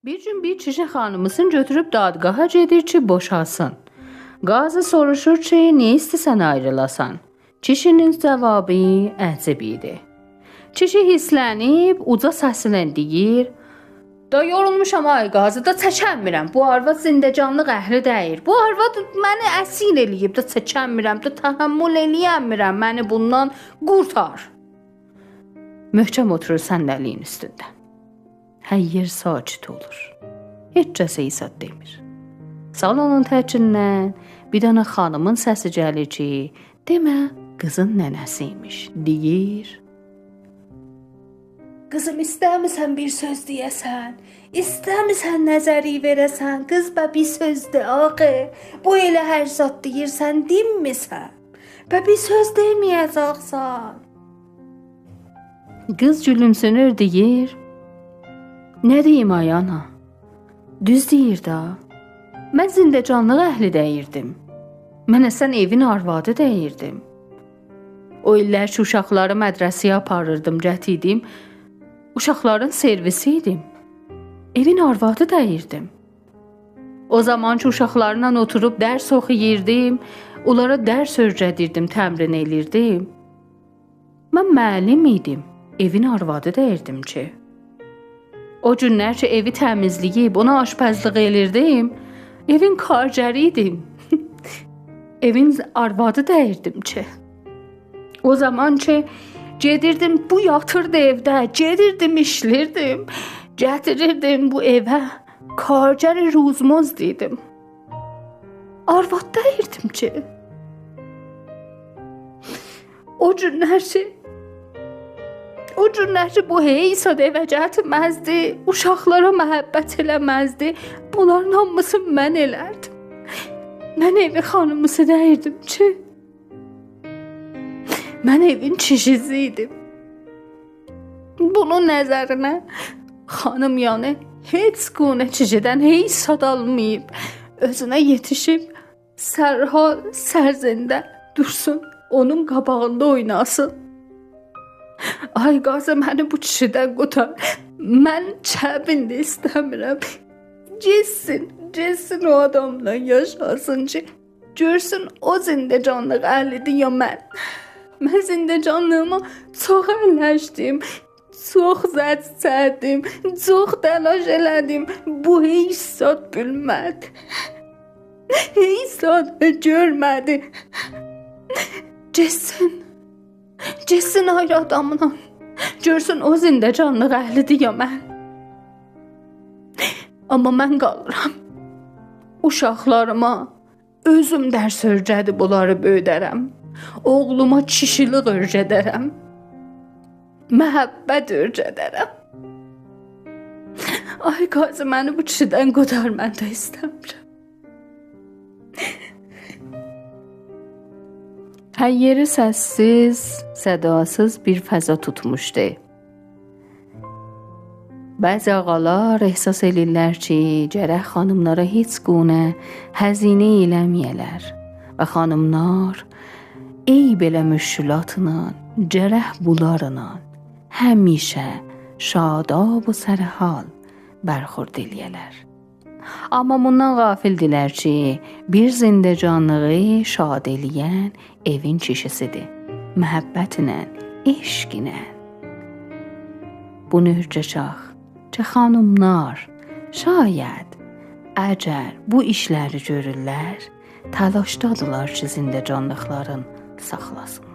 Bir gün bir kişi xanımısını götürüb dadgaha gedir ki boşasın. Qazı soruşur ki, niyə istəsən ayrılasan? Kişinin cavabı əcəb idi. Kişi hisslənib uca səslə deyir: "Da yorulmuşam ay qazı, da çəkənmirəm. Bu arvad zindəcanlıq əhli deyil. Bu arvad məni əsir eləyib, da çəkənmirəm, da təhəmmül eləyəmirəm. Məni bundan qurtar." Möhkəm oturur səndəliyin üstündə. Hər yer sakit olur. Heç kəs İsad demir. Salonun təkindən bir dənə xanımın səsi gəlir ki, demə qızın nənəsiymiş. Deyir: "Qızım, istəmirsən bir söz deyəsən? İstəmirsən nəzəri verəsən? Qız bə bir söz de axı. Bu elə hər zat deyirsən, dinmirsən? Bə bir söz deməyəcəksən." Qız gülümsünür, deyir: "Nə deyim ay ana? Düz deyir da. Mən zindəcanlıq əhli deyirdim. Mən əsən evin arvadı deyirdim. O illər ki, uşaqları mədrəsəyə aparırdım, gətirdim. Uşaqların servisi idim. Evin arvadı deyirdim. O zaman ki, uşaqlarla oturub dərs oxuyirdim, onlara dərs öyrədirdim, təmrin elirdim. Mən müəllim idim, evin arvadı deyirdim ki. O günlər ki, evi təmizləyib, ona aşpazlıq elirdim, evin kargəri idim. Evin arvadı deyirdim ki. O zaman ki, gedirdim, bu yatırdı evdə, gedirdim, işlirdim, gətirirdim bu evə, kargəri ruzmoz dedim. Arvad deyirdim ki. O günlər ki, bu heysa evə gətirməzdi, uşaqlara məhəbbət eləməzdi, bunların hamısını mən elərdim. Mən evi xanımısı deyirdim ki, mən evin kişisi idim. Bunun nəzərinə xanım yəni heç qunə kişidən heç sad almayıb, özünə yetişib sərhal sərzində dursun, onun qabağında oynasın. Ay qazı, məni bu kişidən qutar. Mən çəbində istəmirəm. Geçsin o adamla yaşasın ki, görsün o zindəcanlıq əhlidir ya mən. Mən zindəcanlığıma çox əlləşdim, çox zəd çəkdim, çox təlaş elədim. Bu heç zat bilmədi. Heç zat görmədi. Geçsin ayrı adamla, görsün o zindəcanlıq əhlidir ya mən. Amma mən qalıram. Uşaqlarıma özüm dərs öyrədib onları böyüdərəm. Oğluma kişilik öyrədərəm. Məhəbbət öyrədərəm. Ay qazı, məni bu kişidən qudar, mən də istəmirəm. Hər yeri səssiz, sədasız bir fəza tutmuşdu. Bəzi ağalar ehsas edirlər ki, gərək xanımlara heç qunə həzinə eləməyələr və xanımlar eyb elə müşkülatla, gərək bunlarla həmişə şadab və sərhal bərxurd eləyələr. Amma bundan qafildilər ki, bir zindəcanlığı şad eləyən evin kişisidir, məhəbbətlə, eşqinə. Bunu hürcəşaq ki, xanımlar şayət əgər bu işləri görürlər, təlaşdadılar ki, zindəcanlıqların saxlasın.